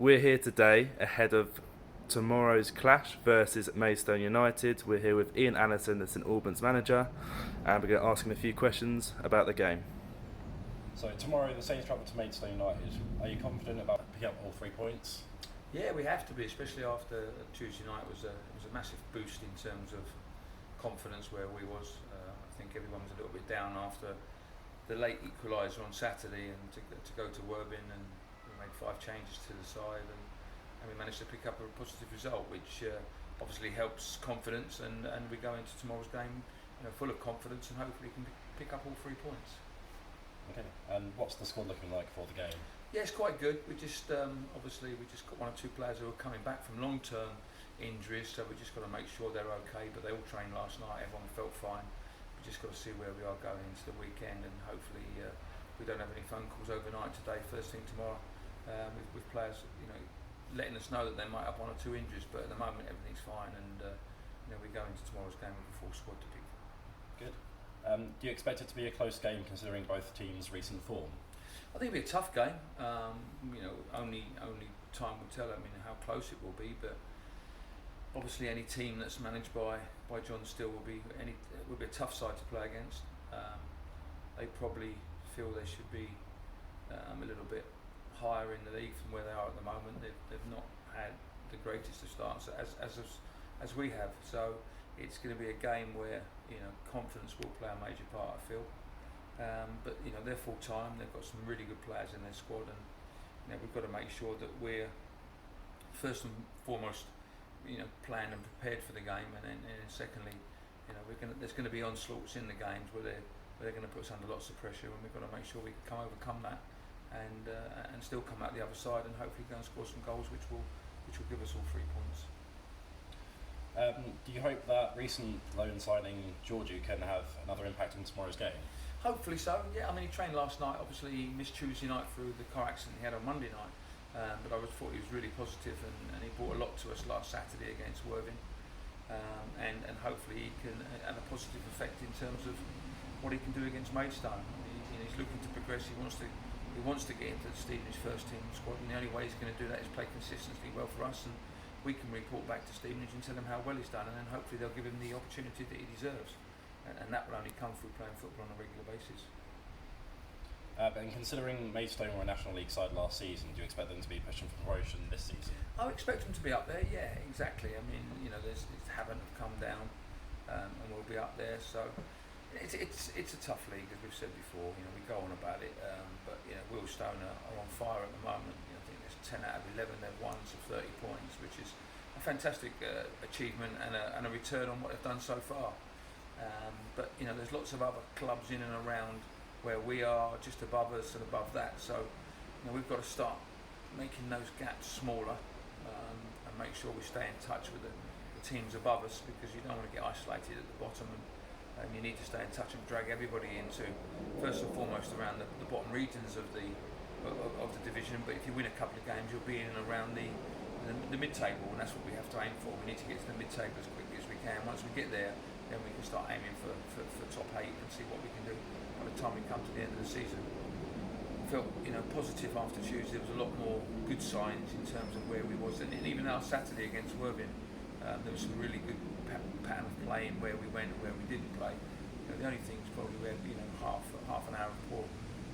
We're here today ahead of tomorrow's clash versus Maidstone United. We're here with Ian Allinson, the St Albans manager, and we're going to ask him a few questions about the game. So tomorrow the Saints travel to Maidstone United. Are you confident about picking up all 3 points? Yeah, we have to be, especially after Tuesday night was a massive boost in terms of confidence where we was. I think everyone was a little bit down after the late equaliser on Saturday, and to go to Worthing, and we made 5 changes to the side, and we managed to pick up a positive result, which obviously helps confidence, and we go into tomorrow's game, full of confidence, and hopefully can pick up all 3 points. Okay, and what's the squad looking like for the game? Yeah, it's quite good. We just obviously we just got 1 or 2 players who are coming back from long-term injuries, so we just got to make sure they're okay. But they all trained last night. Everyone felt fine. We just got to see where we are going into the weekend, and hopefully we don't have any phone calls overnight today. First thing tomorrow, with players, letting us know that they might have 1 or 2 injuries. But at the moment, everything's fine, and we go into tomorrow's game with a full squad to pick. Good. Do you expect it to be a close game considering both teams' recent form? I think it'll be a tough game. Only time will tell. How close it will be. But obviously, any team that's managed by John Still will be a tough side to play against. They probably feel they should be a little bit higher in the league from where they are at the moment. They've not had the greatest of starts as we have. So it's going to be a game where confidence will play a major part, I feel. But they're full time. They've got some really good players in their squad, and we've got to make sure that we're first and foremost, planned and prepared for the game, and then secondly, there's going to be onslaughts in the games where they're going to put us under lots of pressure, and we've got to make sure we can overcome that, and still come out the other side, and hopefully go and score some goals, which will give us all 3 points. Do you hope that recent loan signing Georgiou can have another impact on tomorrow's game? Hopefully so, yeah. He trained last night. Obviously he missed Tuesday night through the car accident he had on Monday night, but I thought he was really positive, and he brought a lot to us last Saturday against Worthing, and hopefully he can have a positive effect in terms of what he can do against Maidstone. He's looking to progress. He wants to get into the Stevenage first team squad, and the only way he's going to do that is play consistently well for us, and we can report back to Stevenage and tell him how well he's done, and then hopefully they'll give him the opportunity that he deserves, and that will only come through playing football on a regular basis. And considering Maidstone were a National League side last season, do you expect them to be pushing for promotion this season? I expect them to be up there, yeah, exactly. There's Havant have come down, and we'll be up there, so it's a tough league, as we've said before. We go on about it, but Maidstone are on fire at the moment. I think there's 10 out of 11 they've won, so 30 points, which is a fantastic achievement and a return on what they've done so far. But there's lots of other clubs in and around where we are, just above us and above that. So we've got to start making those gaps smaller, and make sure we stay in touch with the teams above us, because you don't want to get isolated at the bottom, and you need to stay in touch and drag everybody into, first and foremost, around the bottom regions of the division. But if you win a couple of games, you'll be in and around the mid-table, and that's what we have to aim for. We need to get to the mid-table as quickly as we can. Once we get there, then we can start aiming for top 8 and see what we can do by the time we come to the end of the season. I felt positive after Tuesday. There was a lot more good signs in terms of where we was, and even our Saturday against Worthing, there was some really good pattern of playing where we went and where we didn't play. The only thing is probably we had half an hour of poor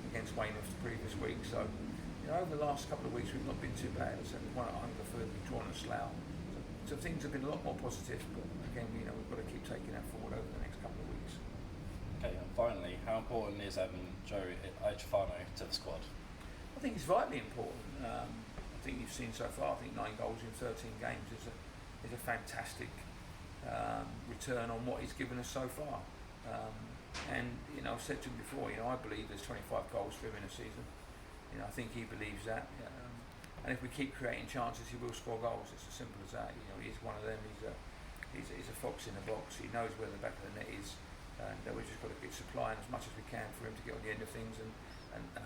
against Weymouth the previous week. So over the last couple of weeks we've not been too bad. So we've won at Hungerford, we've drawn at Slough. So things have been a lot more positive, but again, we've got to keep taking that forward over the next couple of weeks. Okay, and finally, how important is Joe Ichifano to the squad? I think it's vitally important. I think you've seen so far, 9 goals in 13 games is a fantastic return on what he's given us so far. And I've said to him before, I believe there's 25 goals for him in a season. I think he believes that. And if we keep creating chances, he will score goals. It's as simple as that. He's one of them. He's a fox in the box. He knows where the back of the net is, and we've just got to keep supplying as much as we can for him to get on the end of things, and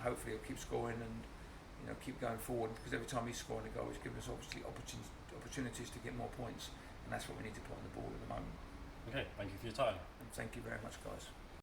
hopefully he'll keep scoring and keep going forward, because every time he's scoring a goal, he's giving us obviously opportunities to get more points, and that's what we need to put on the board at the moment. Okay, thank you for your time. And thank you very much, guys.